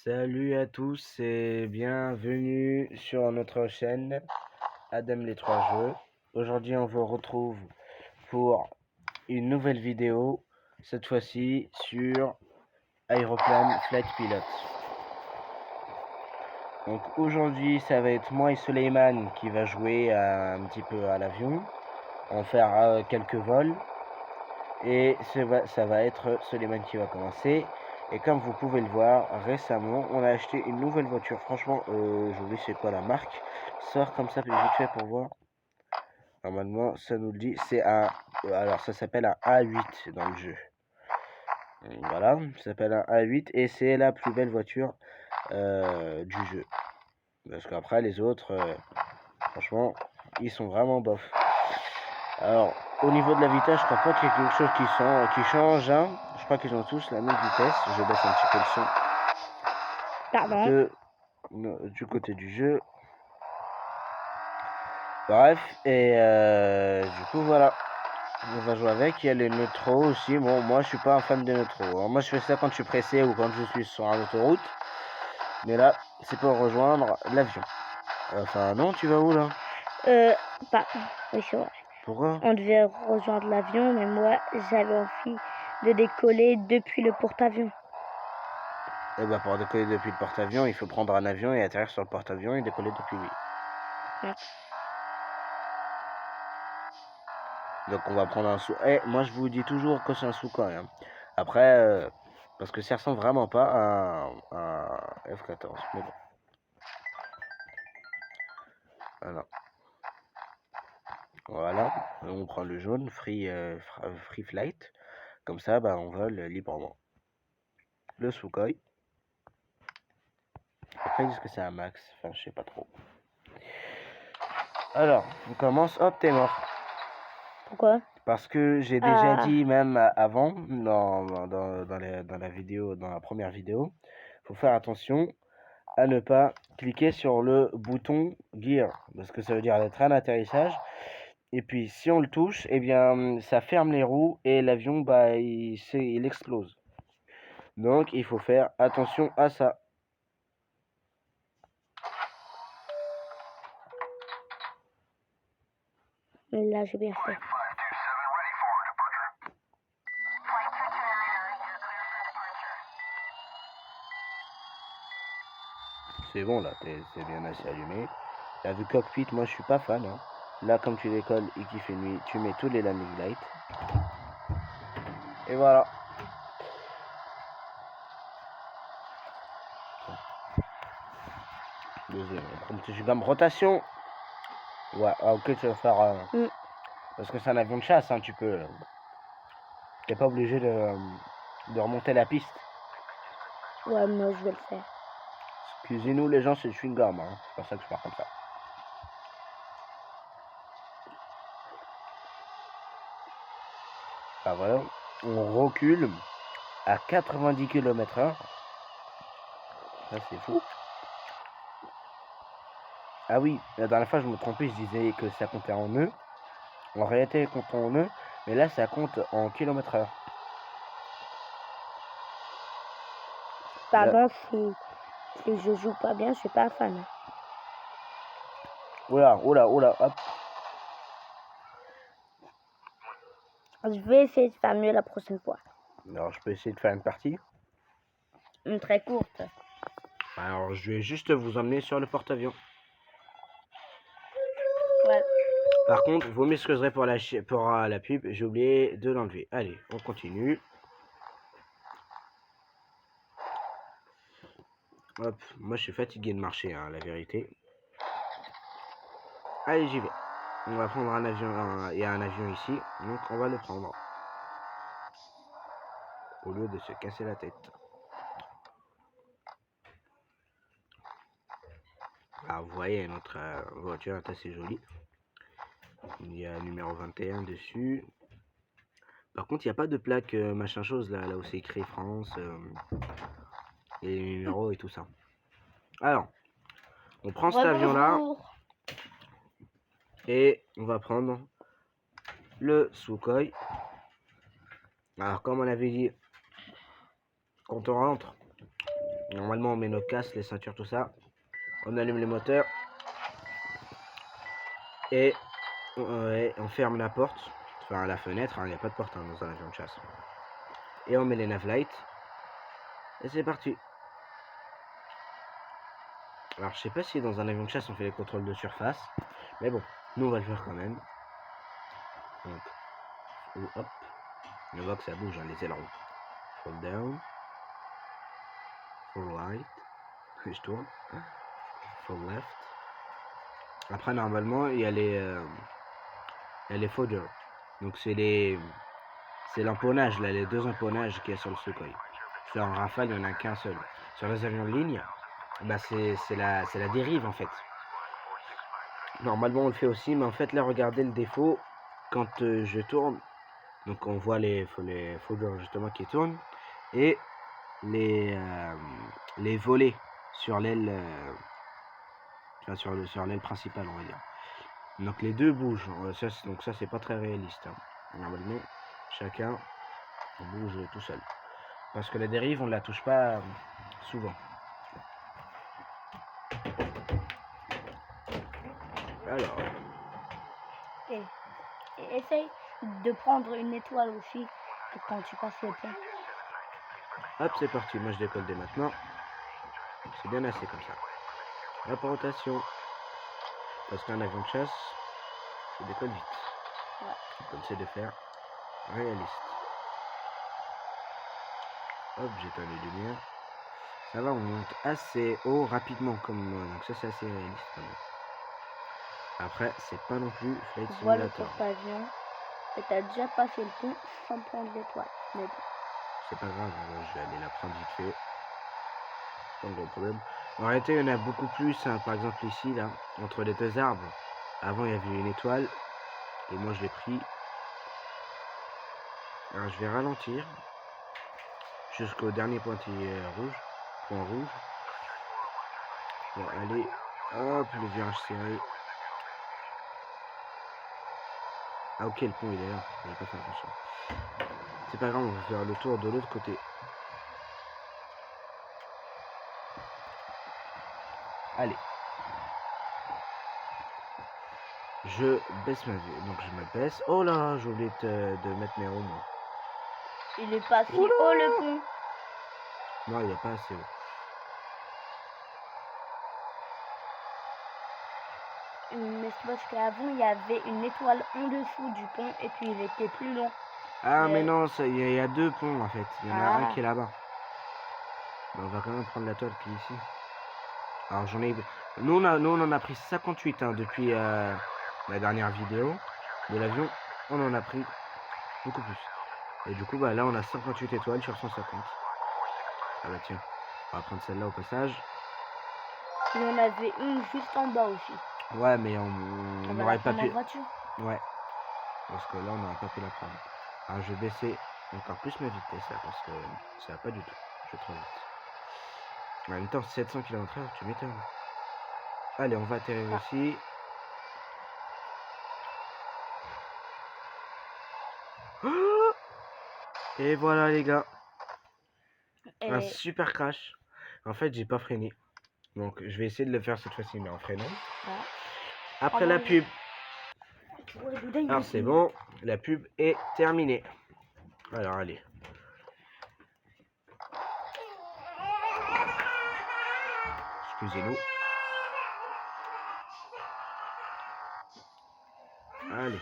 Salut à tous et bienvenue sur notre chaîne Adam les 3 jeux. Aujourd'hui on vous retrouve pour une nouvelle vidéo, cette fois-ci sur Aeroplane Flight Pilot. Donc aujourd'hui ça va être moi et Suleiman qui va jouer un petit peu à l'avion. On va faire quelques vols et ça va être Suleiman qui va commencer. Et comme vous pouvez le voir, récemment, on a acheté une nouvelle voiture. Franchement, j'oublie c'est quoi la marque. Sort comme ça, vite fait pour voir. Normalement, ça nous le dit. C'est un... alors, ça s'appelle un A8 dans le jeu. Voilà, ça s'appelle un A8 et c'est la plus belle voiture du jeu. Parce qu'après, les autres, franchement, ils sont vraiment bof. Alors, au niveau de la vitesse, je crois pas qu'il y ait quelque chose qui change. Hein. Je crois qu'ils ont tous la même vitesse. Je baisse un petit peu le son. Pardon. Du côté du jeu. Bref, et du coup, voilà. On va jouer avec. Il y a les neutraux aussi. Bon, moi, je suis pas un fan des neutraux. Alors, moi, je fais ça quand je suis pressé ou quand je suis sur une autoroute. Mais là, c'est pour rejoindre l'avion. Enfin, non, tu vas où là? Oui, c'est vrai. Pourquoi? On devait rejoindre l'avion, mais moi, j'avais envie de décoller depuis le porte-avions. Eh bah, pour décoller depuis le porte-avions, il faut prendre un avion et atterrir sur le porte-avions et décoller depuis lui. Ouais. Donc, on va prendre un sou. Eh, moi, je vous dis toujours que c'est un Sukhoi. Hein. Après, parce que ça ressemble vraiment pas à un F-14. Mais bon. Voilà, on prend le jaune, free flight. Comme ça, bah, on vole librement. Le Sukhoi. Après, ils disent que c'est un max. Enfin, je sais pas trop. Alors, on commence. Hop, t'es mort. Pourquoi? Parce que j'ai déjà dit, même avant, dans la vidéo, dans la première vidéo, faut faire attention à ne pas cliquer sur le bouton gear. Parce que ça veut dire le train d'atterrissage. Et puis, si on le touche, eh bien, ça ferme les roues et l'avion, bah, il explose. Donc, il faut faire attention à ça. Là, j'ai bien fait. C'est bon, là, c'est bien assez allumé. La vue cockpit, moi, je suis pas fan. Hein. Là, comme tu décolles et qu'il fait nuit, tu mets tous les landing lights. Et voilà. Deuxième, je gamme rotation. Ouais, ah, ok, tu vas faire... Parce que c'est un avion de chasse, hein, tu peux... T'es pas obligé de remonter la piste. Ouais, moi, je vais le faire. Excusez-nous, les gens, c'est le chewing-gum. Hein. C'est pour ça que je pars comme ça. Ah, voilà. On recule à 90 km/h. Ça, c'est fou. Ah oui, la dernière fois, je me trompais, je disais que ça comptait en nœuds. En réalité, il compte en nœuds, mais là, ça compte en km/h. Pardon, si je joue pas bien, je suis pas fan. Oula, oula, oula, hop. Je vais essayer de faire mieux la prochaine fois. Alors, je peux essayer de faire une partie. Une très courte. Alors, je vais juste vous emmener sur le porte-avions. Ouais. Par contre, vous m'excuserez pour la pub, j'ai oublié de l'enlever. Allez, on continue. Hop, moi je suis fatigué de marcher, hein, la vérité. Allez, j'y vais. On va prendre un avion, il y a un avion ici, donc on va le prendre. Au lieu de se casser la tête. Ah, vous voyez, notre voiture est assez jolie. Il y a numéro 21 dessus. Par contre, il n'y a pas de plaque machin chose là où c'est écrit France. Et les numéros et tout ça. Alors, on prend cet avion-là. Et on va prendre le Sukhoi. Alors, comme on avait dit, quand on rentre Normalement, on met nos casques, les ceintures, tout ça. On allume les moteurs. Et on ferme la porte. Enfin, la fenêtre. Il n'y a pas de porte dans un avion de chasse. Et on met les navlights. Et c'est parti. Alors, je sais pas si dans un avion de chasse, on fait les contrôles de surface. Mais bon, nous, on va le faire quand même. Donc, hop. On voit que ça bouge, les ailerons. Fall down. Fall right. Je tourne. Fall left. Après, normalement, il y a les fodders. Donc, c'est l'empennage, là, les deux empennages qu'il y a sur le Sukhoi. Sur un Rafale, il n'y en a qu'un seul. Sur les avions de ligne, bah, c'est la dérive, en fait. Normalement, on le fait aussi, mais en fait, là, regardez le défaut. Quand je tourne, donc on voit les fodders, justement, qui tournent. Et les volets sur l'aile sur l'aile principale, on va dire. Donc les deux bougent. Donc ça c'est pas très réaliste. Normalement, chacun bouge tout seul. Parce que la dérive, on ne la touche pas souvent. Alors. Et essaye de prendre une étoile aussi quand tu passes le pont. Hop, c'est parti. Moi je décolle dès maintenant. C'est bien assez comme ça. Hop, rotation. Parce qu'un avion de chasse, ça décolle vite. Ouais. Comme c'est de faire réaliste. Hop, j'éteins les lumières. Ça va, on monte assez haut rapidement comme donc ça c'est assez réaliste quand même. Après, c'est pas non plus Flight Tu vois le Simulator. porte-avions et t'as déjà passé le pont sans prendre l'étoile. Mais bon. C'est pas grave, je vais aller la prendre vite fait. Pas de gros problème. En réalité, il y en a beaucoup plus. Hein. Par exemple ici, là, entre les deux arbres. Avant, il y avait une étoile. Et moi, je l'ai pris. Alors, je vais ralentir. Jusqu'au dernier pointillé rouge. Point rouge. Pour aller. Hop, le virage serré. Ah ok, le pont il est là, je vais pas faire attention. C'est pas grave, on va faire le tour de l'autre côté. Allez. Je baisse ma vue, donc je me baisse. Oh là, j'ai oublié de mettre mes roues. Il est pas si haut le pont. Non, il est pas assez haut. Mais c'est parce qu'avant il y avait une étoile en dessous du pont et puis il était plus long. Ah mais non, il y a deux ponts en fait. Il y en a un qui est là-bas. Ben, on va quand même prendre la toile qui est ici. Alors j'en ai... Nous on en a pris 58 hein, depuis la dernière vidéo de l'avion. On en a pris beaucoup plus. Et du coup bah là on a 58 étoiles sur 150. Ah bah tiens, on va prendre celle-là au passage. Il y en avait une juste en bas aussi. Ouais mais on n'aurait pas pu... voiture. Ouais. Parce que là on n'aurait pas pu la prendre. Alors je vais baisser encore plus ma vitesse là parce que ça va pas du tout. Je vais trop vite. En même temps 700 km/h, tu m'étonnes. Allez, on va atterrir ici. Et voilà les gars. Un super crash. En fait j'ai pas freiné. Donc je vais essayer de le faire cette fois-ci mais en freinant. Après la pub. Alors c'est bon, la pub est terminée. Alors allez. Excusez-nous. Allez.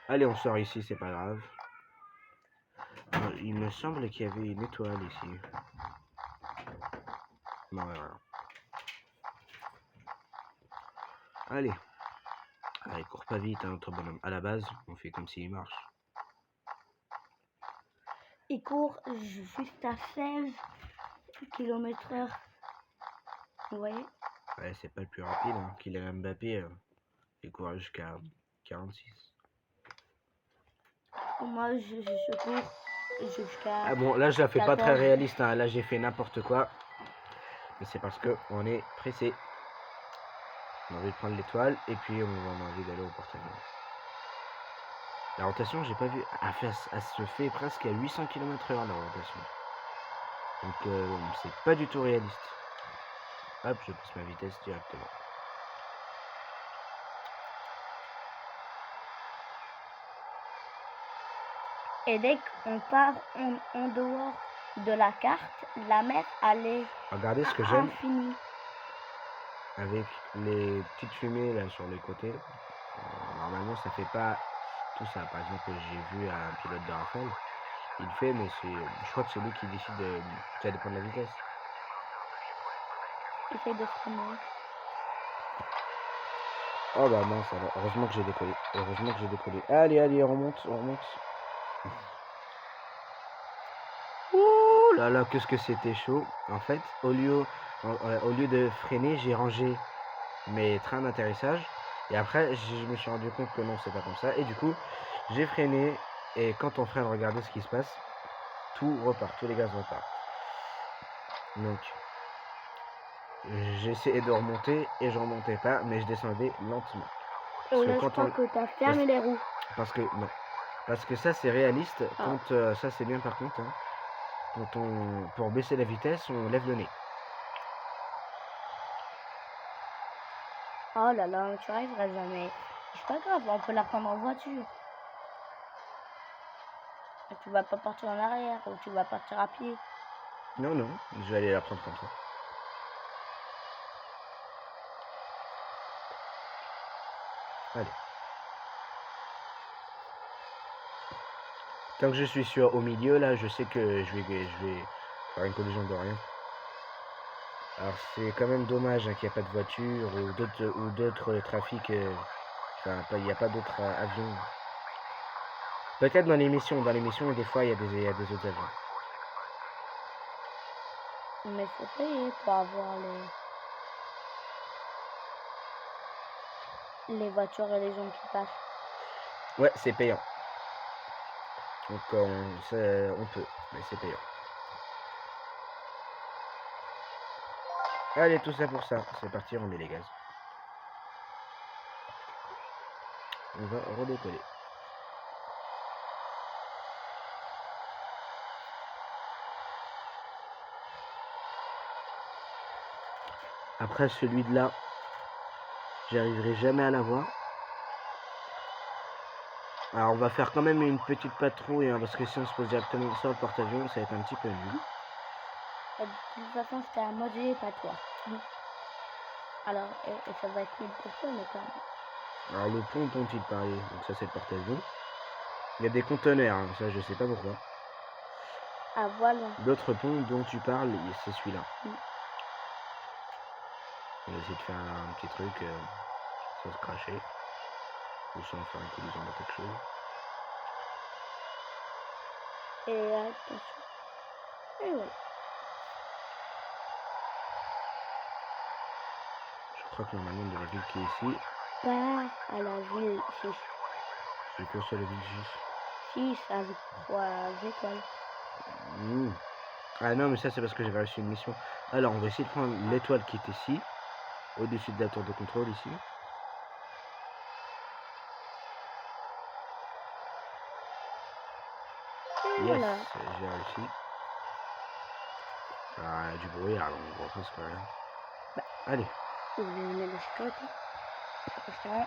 Allez, on sort ici, c'est pas grave. Alors, il me semble qu'il y avait une étoile ici. Non, voilà. Allez. Allez, cours pas vite, hein, notre bonhomme. À la base, on fait comme s'il marche. Il court juste à 16 km/h. Vous voyez? Ouais, c'est pas le plus rapide. Hein. Kylian Mbappé, il court jusqu'à 46. Moi, je cours jusqu'à... Ah bon, là, je la fais 14. pas très réaliste. Hein. Là, j'ai fait n'importe quoi. Mais c'est parce que on est pressé. On a envie de prendre l'étoile et puis on a envie d'aller au porte-avions. La rotation, j'ai pas vu. Elle se fait presque à 800 km/h la rotation. Donc c'est pas du tout réaliste. Hop, je passe ma vitesse directement. Et dès qu'on part en dehors de la carte, la mer, elle est Regardez ce que à j'aime infini. avec les petites fumées là sur les côtés. Normalement, ça fait pas tout ça. Par exemple, j'ai vu un pilote de Rafale, il le fait, mais je crois que c'est lui qui décide de. Ça dépend de la vitesse. Essaye de freiner. Oh bah mince, alors, heureusement que j'ai décollé. Heureusement que j'ai décollé. Allez, allez, on remonte, on remonte. Ouh là là, qu'est-ce que c'était chaud. En fait, au lieu de freiner, j'ai rangé mes trains d'atterrissage. Et après, je me suis rendu compte que non, c'est pas comme ça. Et du coup, j'ai freiné. Et quand on freine, regardez ce qui se passe. Tout repart, tous les gaz repartent. Donc, j'ai essayé de remonter et je remontais pas, mais je descendais lentement. Parce que là, je crois que tu as fermé les roues. Parce que non. Parce que ça, c'est réaliste. Quand ça, c'est bien par contre. Hein, quand pour baisser la vitesse, on lève le nez. Oh là là, tu arriveras jamais. C'est pas grave, on peut la prendre en voiture. Et tu vas pas partir en arrière ou tu vas partir à pied. Non, non, je vais aller la prendre comme ça. Allez. Tant que je suis au milieu, là, je sais que je vais faire une collision de rien. Alors c'est quand même dommage hein, qu'il n'y a pas de voiture ou d'autres trafics. Enfin, il n'y a pas d'autres avions. Peut-être dans l'émission, des fois il y a des autres avions. Mais faut payer pour avoir les voitures et les gens qui passent. Ouais, c'est payant. Donc on peut, mais c'est payant. Allez, tout ça pour ça. C'est parti, on met les gaz. On va redécoller. Après celui de là, j'arriverai jamais à l'avoir. Alors on va faire quand même une petite patrouille hein, parce que si on se pose directement sur le porte-avions, ça va être un petit peu nul. De toute façon, c'était un module, pas toi. Alors, et ça va être nul pour toi, mais quand même. Alors le pont dont il parlait, donc ça c'est le porte-avions. Il y a des conteneurs, hein, ça je sais pas pourquoi. Ah voilà. L'autre pont dont tu parles, c'est celui-là. On va essayer de faire un petit truc sans se cracher. Ou sans faire une collision de quelque chose. Et attention. Et voilà. Je crois que normalement de la ville qui est ici. Pas à la ville 6. C'est quoi ça la ville 6 avec 3 étoiles. Ah non mais ça c'est parce que j'avais reçu une mission. Alors on va essayer de prendre l'étoile qui est ici. Au-dessus de la tour de contrôle ici. Et Yes, voilà. j'ai réussi. Ah, du bruit, alors on voit presque rien. Bah, allez. Vous voulez mettre la sécurité. Attention.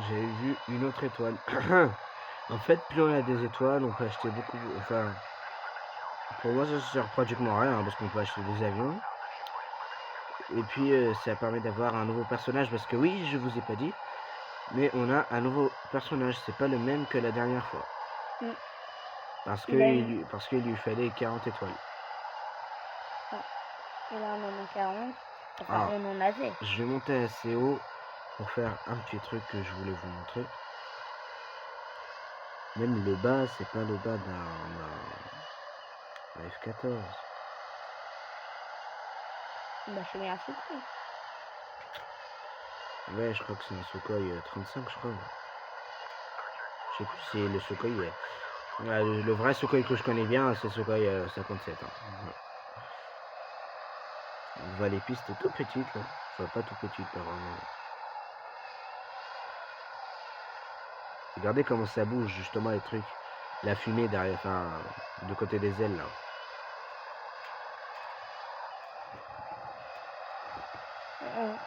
J'ai vu une autre étoile. En fait, plus on a des étoiles, on peut acheter beaucoup. Enfin, pour moi, ça sert pratiquement à rien hein, parce qu'on peut acheter des avions. Et puis, ça permet d'avoir un nouveau personnage parce que oui, je vous ai pas dit, mais on a un nouveau personnage. C'est pas le même que la dernière fois. Parce qu'il lui fallait 40 étoiles. Et là, on en a 40. Enfin, on en avait. Je vais monter assez haut pour faire un petit truc que je voulais vous montrer. Même le bas, c'est pas le bas d'un F-14. Bah, c'est bien Sukhoi. Ouais, je crois que c'est un Sukhoi 35, je crois. Je sais plus si c'est le Sukhoi. Le vrai Sukhoi que je connais bien, c'est Sukhoi 57. Hein. On voit les pistes tout petites là. Enfin pas tout petites, pas vraiment. Regardez comment ça bouge justement les trucs. La fumée derrière, enfin du côté des ailes là.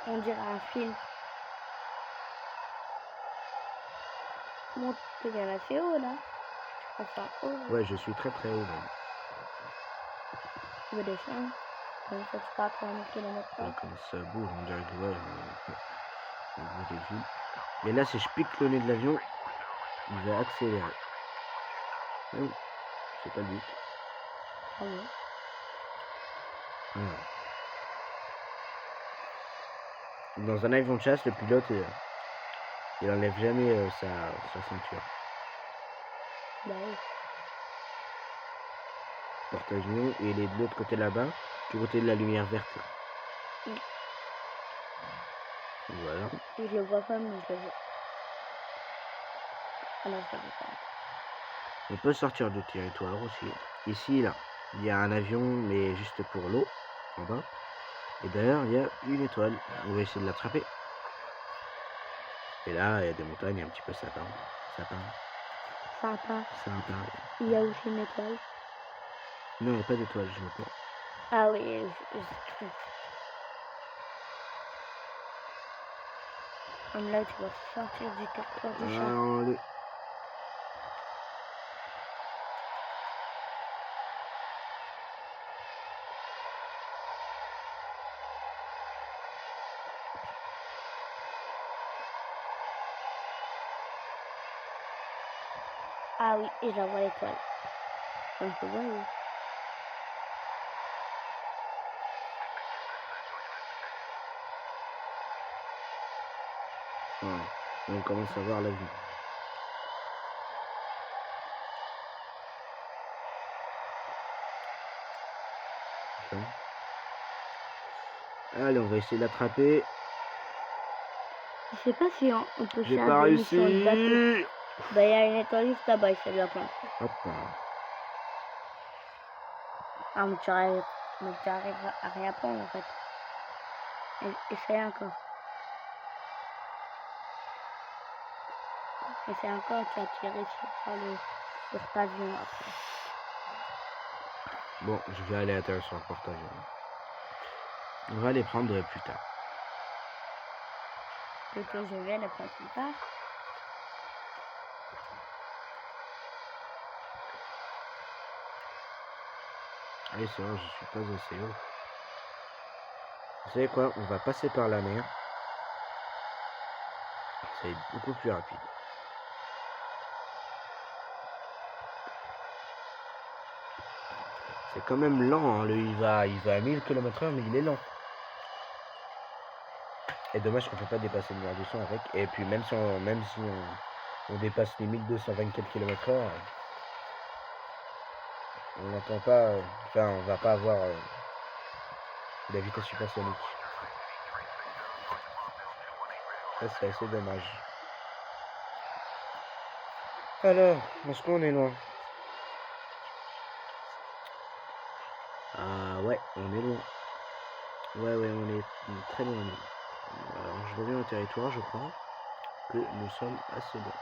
On dirait un film. Comment tu viens assez haut là? Enfin haut. Ouais, je suis très très haut même. Tu veux descendre? Comme ça tu pars pour 1 km/h. Là, comme ça bouge, on dirait que ouais, on bouge des fils. Mais là, si je pique le nez de l'avion, il va accélérer. Non, c'est pas le but. Ah ouais. Voilà. Dans un avion de chasse, le pilote, il enlève jamais sa ceinture. Bah oui. Porte-avions, et il est de l'autre côté là-bas, du côté de la lumière verte. Mm. Voilà. Je le vois pas, mais je le vois. Alors je le vois pas. On peut sortir du territoire aussi. Ici, là, il y a un avion, mais juste pour l'eau, en bas. Et d'ailleurs, il y a une étoile. On va essayer de l'attraper. Et là, il y a des montagnes un petit peu sapin. Sympa. Sympa. Il y a aussi une étoile. Non, il n'y a pas d'étoile, je vois pas. Ah oui, comme là, tu vas sortir du territoire du chat. Ah oui, et je la vois l'étoile. Comme tu vois, oui. Voilà. Et on commence à voir la vue. Allez, on va essayer de l'attraper. Je sais pas si on peut J'ai faire pas des missions de bateau. réussi. Bah, il y a une étoile juste là-bas, essaie de la prendre. Hop. Ah, mais tu arrives à rien prendre en fait. Essaye encore. Essaye encore, tu vas tirer sur ta avion après. Bon, je vais aller atterrir sur le porte-avions. On va les prendre plus tard. Que je vienne le prendre plus tard. Allez, c'est vrai, je suis pas assez haut. Vous savez quoi? On va passer par la mer. Ça va être beaucoup plus rapide. C'est quand même lent, hein. Il va à 1000 km/h, mais il est lent. Et dommage qu'on peut pas dépasser le mur du son avec. Et puis même si on dépasse les 1224 km/h, on n'entend pas, enfin on va pas avoir la vitesse supersonique. Ça c'est assez dommage. Alors, est-ce qu'on est loin? Ah ouais, on est loin. Ouais, on est très loin. Alors je reviens au territoire, je crois que nous sommes assez loin.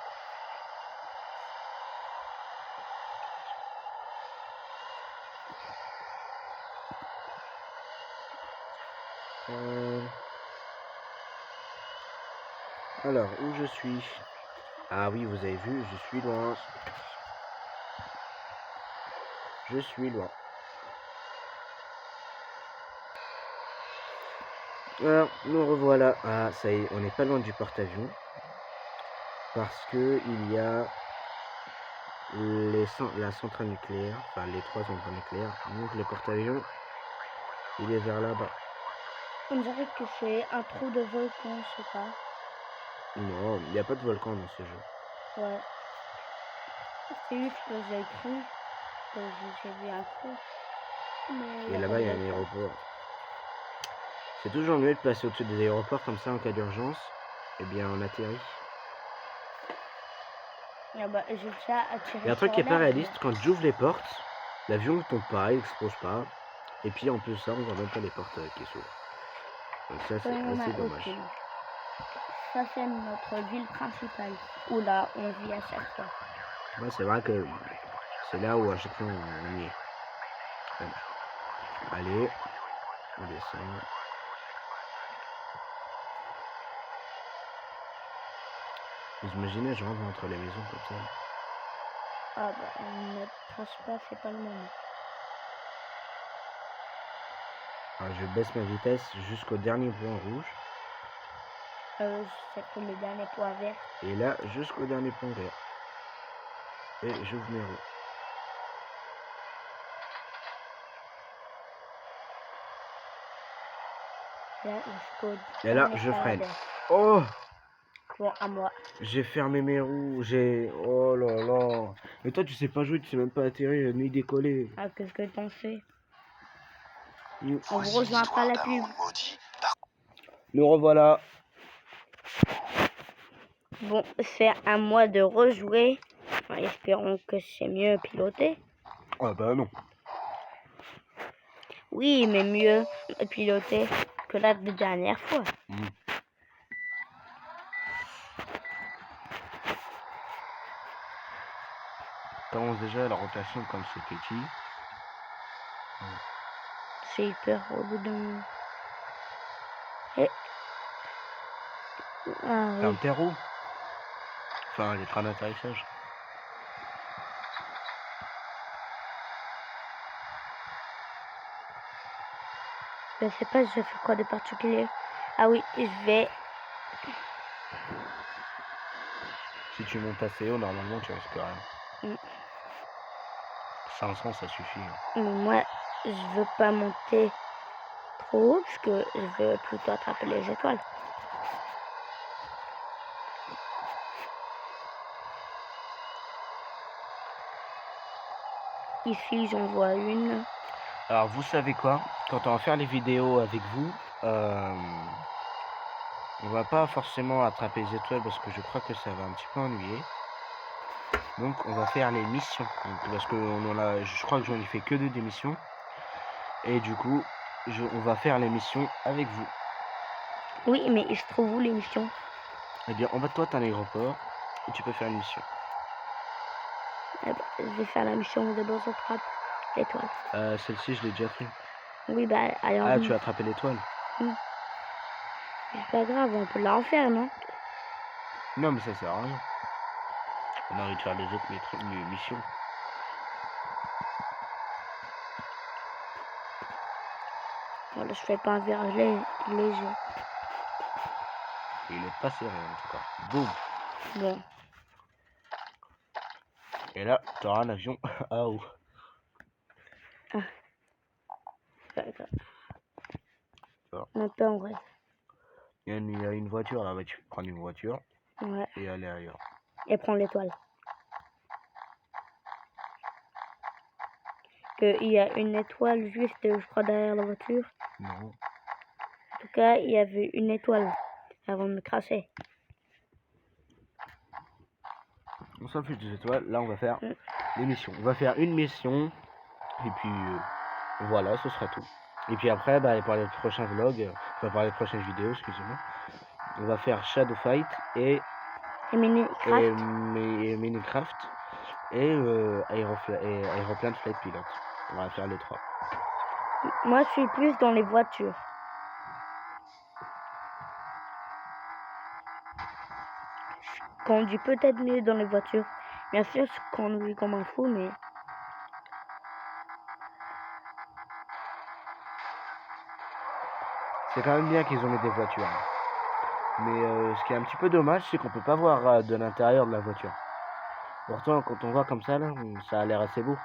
Alors, où je suis? Ah oui, vous avez vu, je suis loin. Je suis loin. Alors, nous revoilà. Ah, ça y est, on n'est pas loin du porte-avions. Parce que il y a la centrale nucléaire, enfin les 3 centrales nucléaires. Donc le porte-avions, il est vers là-bas. On dirait que c'est un trou de volcan, je sais pas. Non, il n'y a pas de volcan dans ce jeu. Ouais. C'est juste que j'ai cru. Que j'ai vu un trou. Mais Et là-bas, il y a un aéroport. C'est toujours mieux de passer au-dessus des aéroports, comme ça, en cas d'urgence, eh bien, on atterrit. Ah bah, j'ai déjà attiré. Il y a un truc qui est pas réaliste, quand j'ouvre les portes, l'avion ne tombe pas, il explose pas. Et puis en plus ça, on voit même pas les portes qui s'ouvrent. Donc ça, c'est Oui, on assez a dommage. aucune. Ça, c'est notre ville principale, où là, on vit à chaque fois. Ouais, c'est vrai que c'est là où à chaque fois on y est. Voilà. Allez, on descend. Vous imaginez, je rentre entre les maisons comme ça. Ah bah, ne pense pas, c'est pas le moment. Alors, je baisse ma vitesse jusqu'au dernier point rouge. C'est pour le dernier point vert. Et là, jusqu'au dernier point vert. Et j'ouvre mes roues. Là, jusqu'au Et là, dernier je freine. vert. Oh! Bon, à moi. J'ai fermé mes roues, oh là là. Mais toi, tu sais pas jouer, tu sais même pas atterrir ni décoller. Ah, qu'est-ce que t'en sais? Mm. On vous rejoint pas la pub. Nous revoilà. Bon, c'est à moi de rejouer. Enfin, espérons que c'est mieux piloté. Ah bah non. Oui, mais mieux piloté que la dernière fois. Mm. Commence déjà la rotation comme c'est petit. C'est hyper au bout d'un moment. Et... Ah oui. Ferme tes roues. Enfin, les trains d'atterrissage. Je sais pas, je fais quoi de particulier. Ah oui, je vais... Si tu montes assez haut, normalement, tu risques rien. Mm. 500, ça suffit. Mais moi, je veux pas monter trop haut parce que je veux plutôt attraper les étoiles. Ici, j'en vois une. Alors, vous savez quoi? Quand on va faire les vidéos avec vous, on va pas forcément attraper les étoiles parce que je crois que ça va un petit peu ennuyer. Donc, on va faire les missions. Donc, parce que je crois que j'en ai fait que 2 des missions. Et du coup, on va faire les missions avec vous. Oui, mais il se trouve où l'émission? Eh bien, en bas de toi, t'as un aéroport et tu peux faire une mission. Eh ben, je vais faire la mission où d'abord j'attrape l'étoile. Celle-ci, je l'ai déjà fait. Oui, bah, allez, Ah, tu as attrapé l'étoile? C'est pas grave, on peut la refaire, non? Non, mais ça sert à rien. On a envie de faire les autres missions. Voilà, je fais pas un virage léger. Il est pas serré en tout cas. Boum. Bon. Et là, tu auras un avion à haut. Ah. Pas grave. Voilà. Un peu en vrai. Il y a une voiture là-bas, tu peux prendre une voiture Ouais. et aller ailleurs. Et prendre l'étoile. Il y a une étoile juste, je crois, derrière la voiture. Non. En tout cas, il y avait une étoile avant de me cracher. On s'en fiche des étoiles. Là, on va faire les missions. On va faire une mission. Et puis, voilà, ce sera tout. Et puis après, bah, pour les prochains vlogs, enfin, pour les prochaines vidéos, excusez-moi, on va faire Shadow Fight et Minecraft et Aeroplane Flight Pilot. On va faire les 3. Moi, je suis plus dans les voitures. Je conduis peut-être mieux dans les voitures. Bien sûr, je conduis comme un fou, mais... C'est quand même bien qu'ils ont mis des voitures. Mais ce qui est un petit peu dommage, c'est qu'on peut pas voir de l'intérieur de la voiture. Pourtant, quand on voit comme ça, là, ça a l'air assez beau.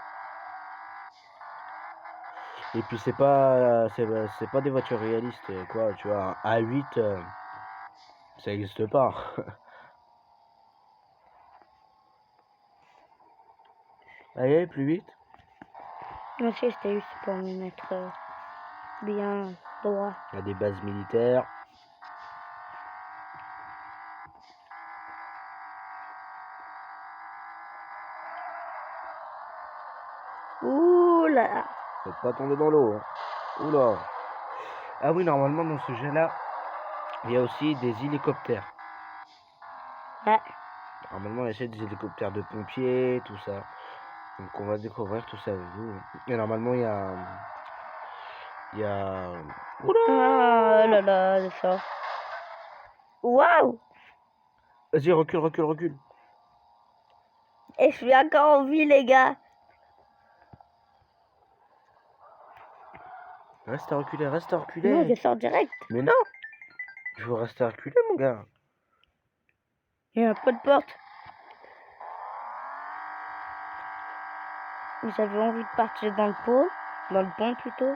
Et puis c'est pas des voitures réalistes, quoi. Tu vois, un A8, ça n'existe pas. Allez, plus vite. Moi, c'était juste pour me mettre bien droit. Il y a des bases militaires. Ouh là là. Faut pas tomber dans l'eau. Hein. Oula. Ah oui, normalement, dans ce jeu-là, il y a aussi des hélicoptères. Ouais. Normalement, il y a des hélicoptères de pompiers, tout ça. Donc, on va découvrir tout ça avec vous. Et normalement, il y a... Oula. Ah là là, je sors. Waouh! Vas-y, recule, recule, recule. Et je suis encore en vie, les gars. Reste à reculer, reste à reculer. Non, je sors direct. Mais non. Il faut rester à reculer, mon gars. Il y a un peu de porte. J'avais envie de partir dans le pont plutôt.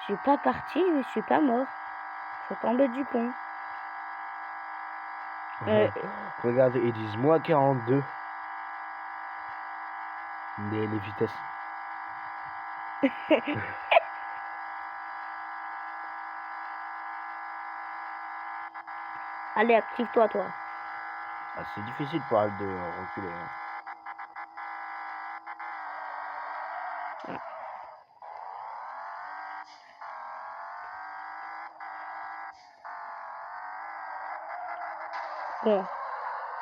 Je suis pas parti, mais je suis pas mort. Je suis tombé du pont. Regardez, ils disent moins 42. Les vitesses. Allez, active-toi, toi. Ah, c'est difficile pour elle de reculer. Hein. Bon,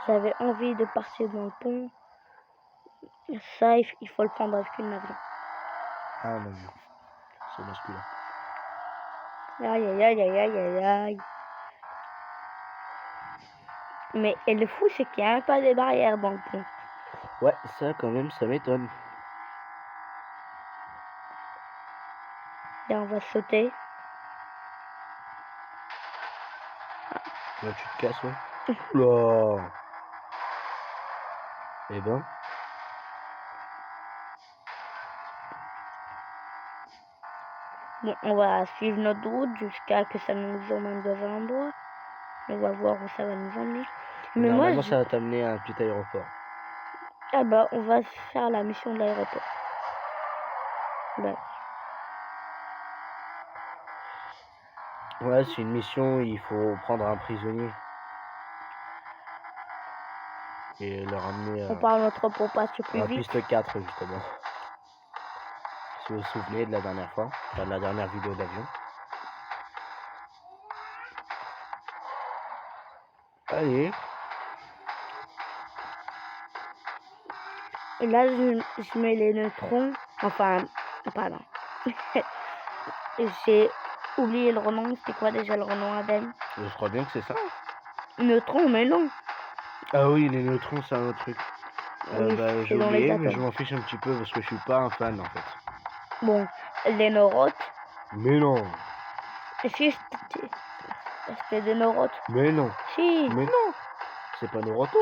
j'avais envie de partir dans le pont. Ça, il faut le prendre avec une avion. Ah, un avion. C'est masculin. Aïe, aïe, aïe, aïe, aïe, aïe, aïe. Mais et le fou, c'est qu'il n'y a même pas de barrières dans le pont. Ouais, ça, quand même, ça m'étonne. Là, on va sauter. Là, tu te casses, ouais. Oula. Eh ben. Bon, on va suivre notre route jusqu'à que ça nous emmène dans un endroit. On va voir où ça va nous emmener. Mais Normalement, moi, ça va t'amener à un petit aéroport. ah bah, on va faire la mission de l'aéroport. Bah. Ouais, c'est une mission, il faut prendre un prisonnier. Et le ramener On parle notre pour passer plus à vite. piste 4, justement. Si vous vous souvenez de la dernière fois, enfin de la dernière vidéo d'avion. Allez. Et là, je mets les neutrons. Enfin, pardon. J'ai oublié le renom. C'était quoi déjà le renom avec? Je crois bien que c'est ça. Neutrons, mais non. Ah oui, les neutrons, c'est un autre truc. Oui, Bah, j'ai c'est dans les oublié, mais atomes. je m'en fiche un petit peu parce que je suis pas un fan en fait. Bon, les neurotes. Mais non. Si, c'était des neurotes. Mais non. Si. Mais non. C'est pas Noroto.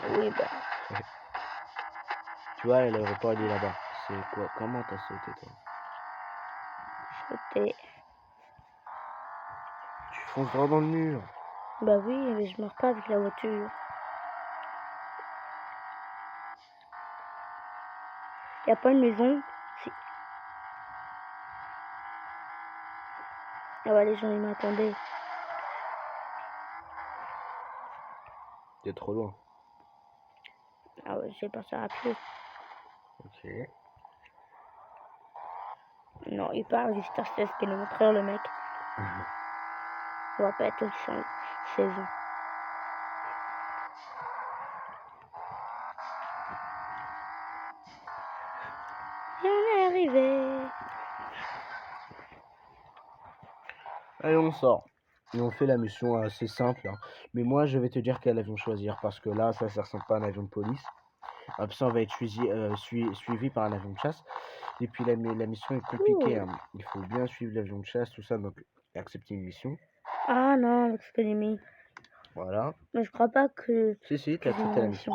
Oui, bah. Tu vois, l'aéroport il est là-bas. C'est quoi? Comment t'as sauté toi? Sauter. Tu fonces droit dans le mur. Bah oui, mais je meurs pas avec la voiture. Y a pas une maison? Si. Ah bah les gens ils m'attendaient. T'es trop loin. Ah ouais, j'ai passé à pied. Ok. Non, il part juste à 16 km/h le mec. On va pas être au 16 ans. Et on est arrivé. Allez, on sort. Et on fait la mission assez simple. Hein. Mais moi, je vais te dire quel avion choisir. Parce que là, ça ressemble pas à un avion de police. Après ça, on va être suivi par un avion de chasse. Et puis, la mission est compliquée. Hein. Il faut bien suivre l'avion de chasse, tout ça. Donc, accepter une mission. Ah non, avec ce que j'ai mis. Voilà. Mais je crois pas que... Si, t'as accepté la mission.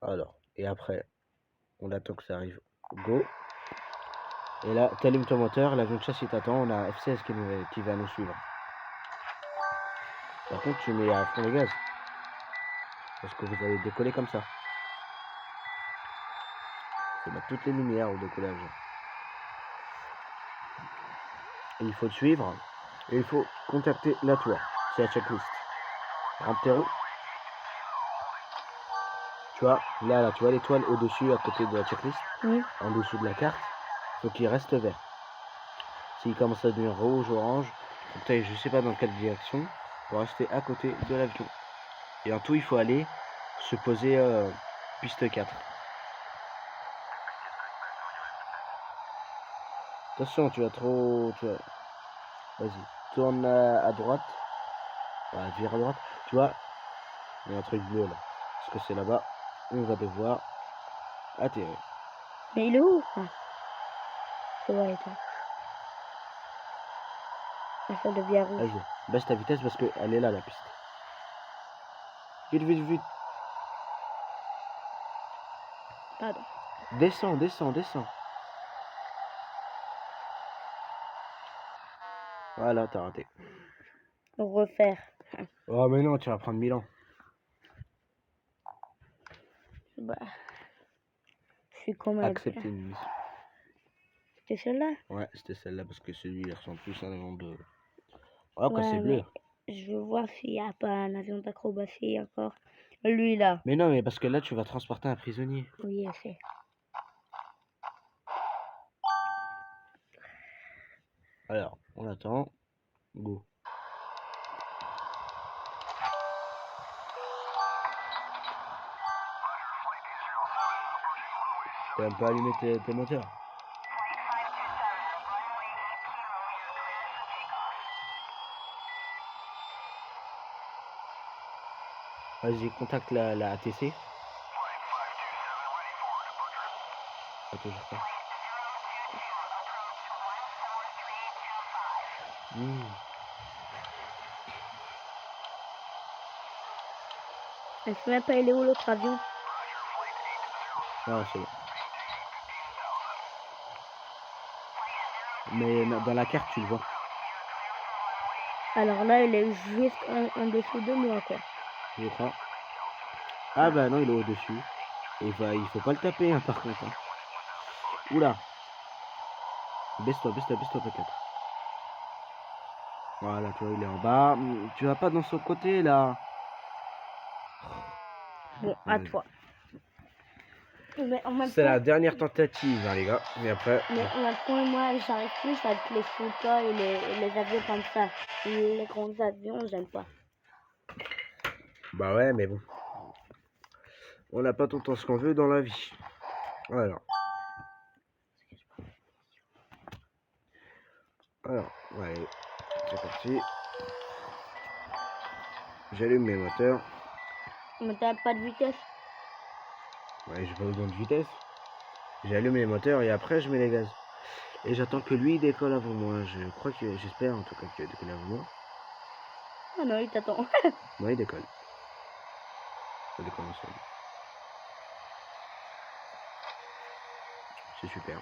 Alors, et après, on attend que ça arrive. Go. Et là, t'allumes ton moteur, l'avion de chasse il t'attend, on a F16 qui va nous suivre. Par contre, tu mets à fond les gaz. Parce que vous allez décoller comme ça. Il faut mettre toutes les lumières au décollage. Et il faut te suivre. Et il faut contacter la tour. C'est la checklist. Rentre tes roues. Tu vois, là, tu vois l'étoile au-dessus, à côté de la checklist. Oui. En dessous de la carte. Faut qu'il reste vert. S'il commence à devenir rouge, orange, faut que tu ailles je sais pas dans quelle direction pour rester à côté de l'avion. Et en tout, il faut aller se poser piste 4. Attention, tu vas trop... Vas-y, tourne à droite. Ouais, vire à droite. Tu vois, il y a un truc bleu là. Parce que c'est là-bas. On va devoir atterrir. Mais il est où? Ah. C'est vrai, toi. Ça devient rouge. Vas-y, baisse ta vitesse parce qu'elle est là la piste. Vite, vite, vite. Pardon. Descends, descends, descends. Voilà, t'as raté. Refaire. Oh mais non, tu vas prendre 1000 ans. Bah. Je suis quand même. Accepter une mission. C'était celle-là? Ouais, c'était celle-là parce que celui il ressemble plus à un avion de... Oh, quand Ouais, c'est bleu. Je veux voir s'il n'y a pas un avion d'acrobatie encore. Lui là. Mais non, mais parce que là tu vas transporter un prisonnier. Oui, je sais. Alors, on attend. Go. Tu vas pas allumer tes moteurs. Vas-y, contacte la ATC. Ah, toujours pas. Elle sait même pas il est où l'autre avion. Ah, c'est bon. Mais dans la carte, tu le vois. Alors là, il est juste en dessous de moi, quoi. Je crois. Ah bah non, il est au-dessus. Et bah, il faut pas le taper, hein, par contre. Hein. Oula. Baisse-toi, baisse-toi, baisse-toi peut-être. Voilà, tu vois, il est en bas. Tu vas pas dans son côté, là. Bon, à toi. C'est la dernière tentative, hein, les gars. Et après... Mais en même temps, moi, j'arrive plus avec les Sukhoi et les avions comme ça. Les grands avions, j'aime pas. Bah ouais, mais bon. On n'a pas tout le temps ce qu'on veut dans la vie. Alors. Alors, ouais, c'est parti. J'allume mes moteurs. Mais t'as pas de vitesse? Ouais, j'ai pas besoin de vitesse. J'allume les moteurs et après je mets les gaz. Et j'attends que lui décolle avant moi. Je crois que j'espère en tout cas qu'il va décoller avant moi. Ah non, il t'attend. Ouais, il décolle. Ça décolle ensemble. C'est super.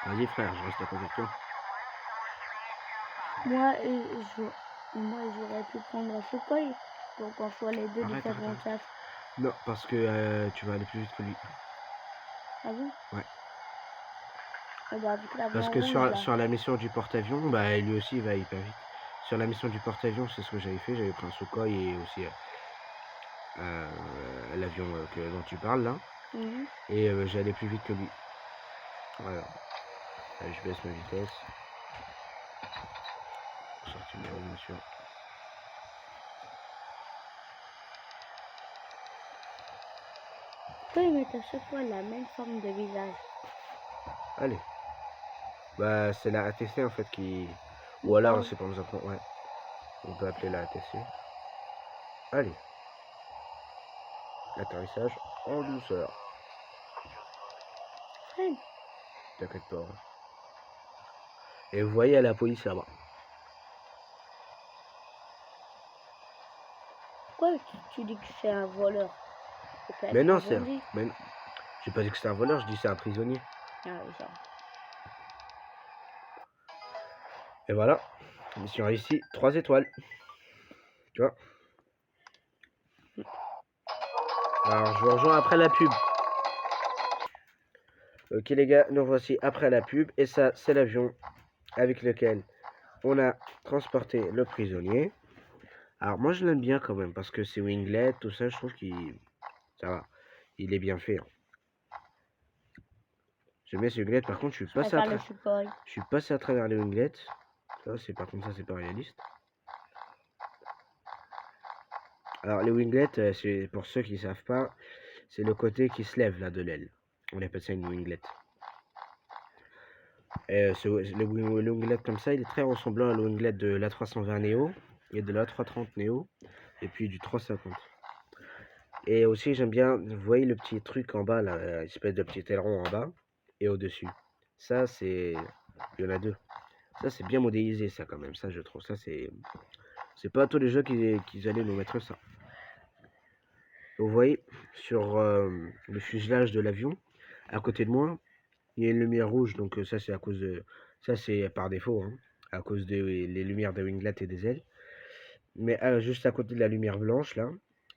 Vas-y frère, je reste à côté de toi. Moi, j'aurais pu prendre un Sukhoi pour qu'on soit les deux différents classes. Non, parce que tu vas aller plus vite que lui. Ah bon? Ouais. Ah bah, Parce que sur la mission du porte-avions, bah lui aussi il va hyper vite. Sur la mission du porte-avions, c'est ce que j'avais fait. J'avais pris un Sukhoi et aussi l'avion dont tu parles là. Et j'allais plus vite que lui. Voilà. Allez, je baisse ma vitesse. Sortir de la bien sûr. Pourquoi ils mettent à chaque fois la même forme de visage? Allez. Bah c'est la ATC en fait qui... Ou alors c'est pour nous apprendre... Ouais. On peut appeler la ATC. Allez. Atterrissage en douceur. T'inquiète pas. Hein. Et vous voyez la police là-bas. Pourquoi tu dis que c'est un voleur? Mais non, c'est... Mais... J'ai pas dit que c'était un voleur, je dis c'est un prisonnier. Ah oui, ça. Et voilà. Mission réussie, 3 étoiles. Tu vois. Alors je vous rejoins après la pub. Ok les gars, nous voici après la pub. Et ça, c'est l'avion avec lequel on a transporté le prisonnier. Alors moi je l'aime bien quand même parce que c'est winglet, tout ça, je trouve qu'il... Ça va. Il est bien fait. Hein. J'aime bien ces winglettes. Par contre, Je préfère le Sukhoi. je suis passé à travers les winglettes. Ça, c'est par contre, ça, c'est pas réaliste. Alors, les winglettes, c'est pour ceux qui savent pas, c'est le côté qui se lève là de l'aile. On appelle ça une winglet. Et le winglet comme ça, il est très ressemblant à le winglet de l'A320 Neo et de l'A330 Neo et puis du 350. Et aussi, j'aime bien, vous voyez le petit truc en bas, là, espèce de petit aileron en bas et au-dessus. Ça, c'est. Il y en a deux. Ça, c'est bien modélisé, ça, quand même. Ça, je trouve. Ça, c'est. C'est pas tous les jeux qui allaient nous mettre ça. Vous voyez, sur le fuselage de l'avion, à côté de moi, il y a une lumière rouge. Donc, ça, c'est à cause de. Ça, c'est par défaut, hein, à cause des lumières des winglets et des ailes. Mais juste à côté de la lumière blanche, là,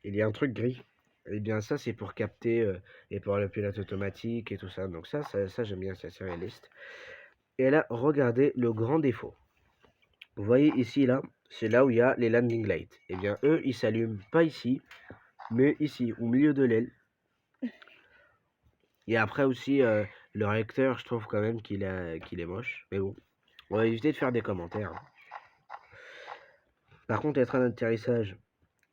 il y a un truc gris. Et bien ça, c'est pour capter et pour le pilote automatique et tout ça. Donc ça j'aime bien, c'est assez réaliste. Et là, regardez le grand défaut. Vous voyez ici, là, c'est là où il y a les landing lights. Et bien eux, ils s'allument pas ici, mais ici, au milieu de l'aile. Et après aussi, le réacteur, je trouve quand même qu'il est moche. Mais bon, on va éviter de faire des commentaires. Par contre, les trains d'atterrissage,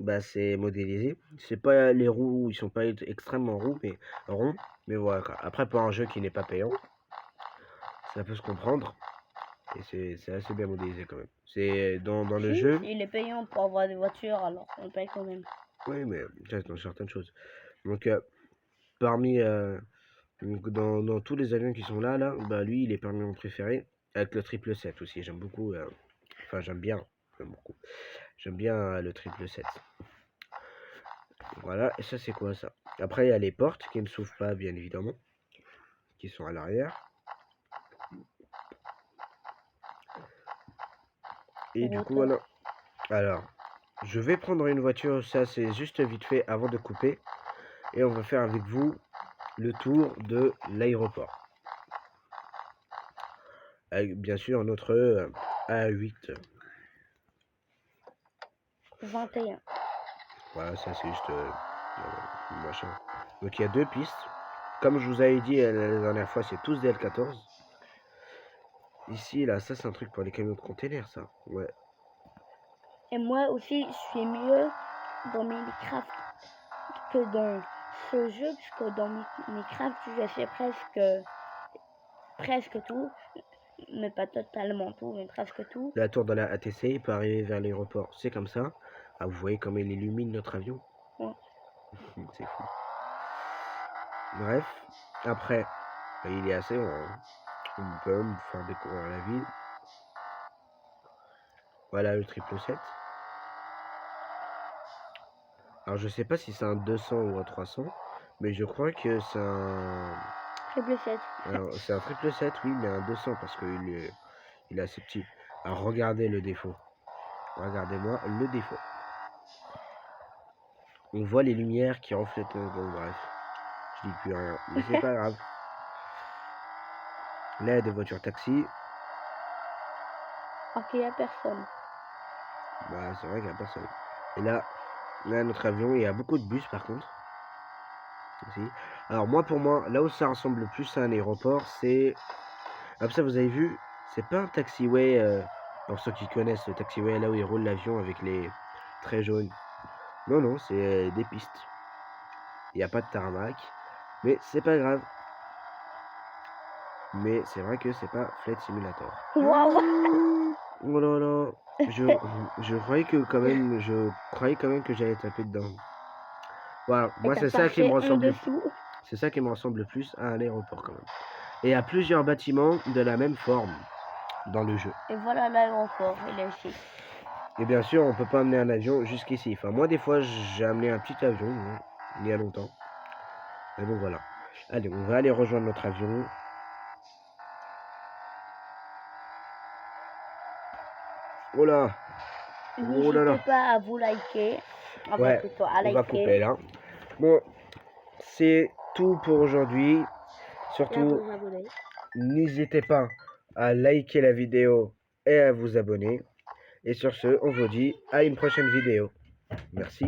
bah, c'est modélisé. C'est pas les roues, ils sont pas extrêmement ronds, mais voilà quoi. Après, pour un jeu qui n'est pas payant, ça peut se comprendre. Et c'est assez bien modélisé quand même. C'est dans le jeu. Il est payant pour avoir des voitures, alors on paye quand même. Oui, mais dans certaines choses. Donc, parmi dans tous les avions qui sont là, bah lui, il est parmi mon préféré. Avec le 777 aussi. J'aime beaucoup. Enfin, j'aime bien. J'aime beaucoup. J'aime bien le 777. Voilà, et ça c'est quoi ça? Après il y a les portes qui ne s'ouvrent pas bien évidemment, qui sont à l'arrière. Et du coup voilà. Alors, je vais prendre une voiture, ça c'est juste vite fait avant de couper. Et on va faire avec vous le tour de l'aéroport. Avec bien sûr notre A8. 21. Voilà, ça c'est juste machin. Donc il y a deux pistes. Comme je vous avais dit la dernière fois, c'est tous des L14. Ici, là, ça c'est un truc pour les camions de containers, ça. Ouais. Et moi aussi, je suis mieux dans Minecraft que dans ce jeu, puisque dans Minecraft, j'ai fait presque tout, mais pas totalement tout, mais presque tout. La tour de la ATC peut arriver vers l'aéroport. C'est comme ça. Ah, vous voyez comme il illumine notre avion. Ouais. C'est fou. Bref, après, il est assez. On peut me faire découvrir la ville. Voilà le 777. Alors je sais pas si c'est un 200 ou un 300, mais je crois que c'est un. 777. Alors c'est un 777, oui, mais un 200 parce qu'il est assez petit. Alors regardez le défaut. Regardez-moi le défaut. On voit les lumières qui reflètent. Bon, bref, je dis plus rien, mais c'est pas grave. Là, il y a des voitures taxi. Alors qu'il n'y a personne. Bah, c'est vrai qu'il n'y a personne. Et là, notre avion, il y a beaucoup de bus par contre. Ici. Alors, pour moi, là où ça ressemble le plus à un aéroport, c'est. Comme ça, vous avez vu, c'est pas un taxiway. Pour ceux qui connaissent le taxiway, là où il roule l'avion avec les traits jaunes. Non, non, c'est des pistes. Il n'y a pas de tarmac. Mais c'est pas grave. Mais c'est vrai que c'est pas Flight Simulator. Waouh! Oh là là. Je croyais quand même que j'allais taper dedans. Voilà, moi c'est ça qui me ressemble le plus. C'est ça qui me ressemble le plus à un aéroport quand même. Et à plusieurs bâtiments de la même forme dans le jeu. Et voilà l'aéroport, il est ici. Et bien sûr, on peut pas amener un avion jusqu'ici. Enfin, moi des fois j'ai amené un petit avion il y a longtemps. Mais bon voilà. Allez, on va aller rejoindre notre avion. Oh là! N'hésitez pas à vous liker. Ouais, on va couper là. Bon, c'est tout pour aujourd'hui. Surtout, n'hésitez pas à liker la vidéo et à vous abonner. Et sur ce, on vous dit à une prochaine vidéo. Merci.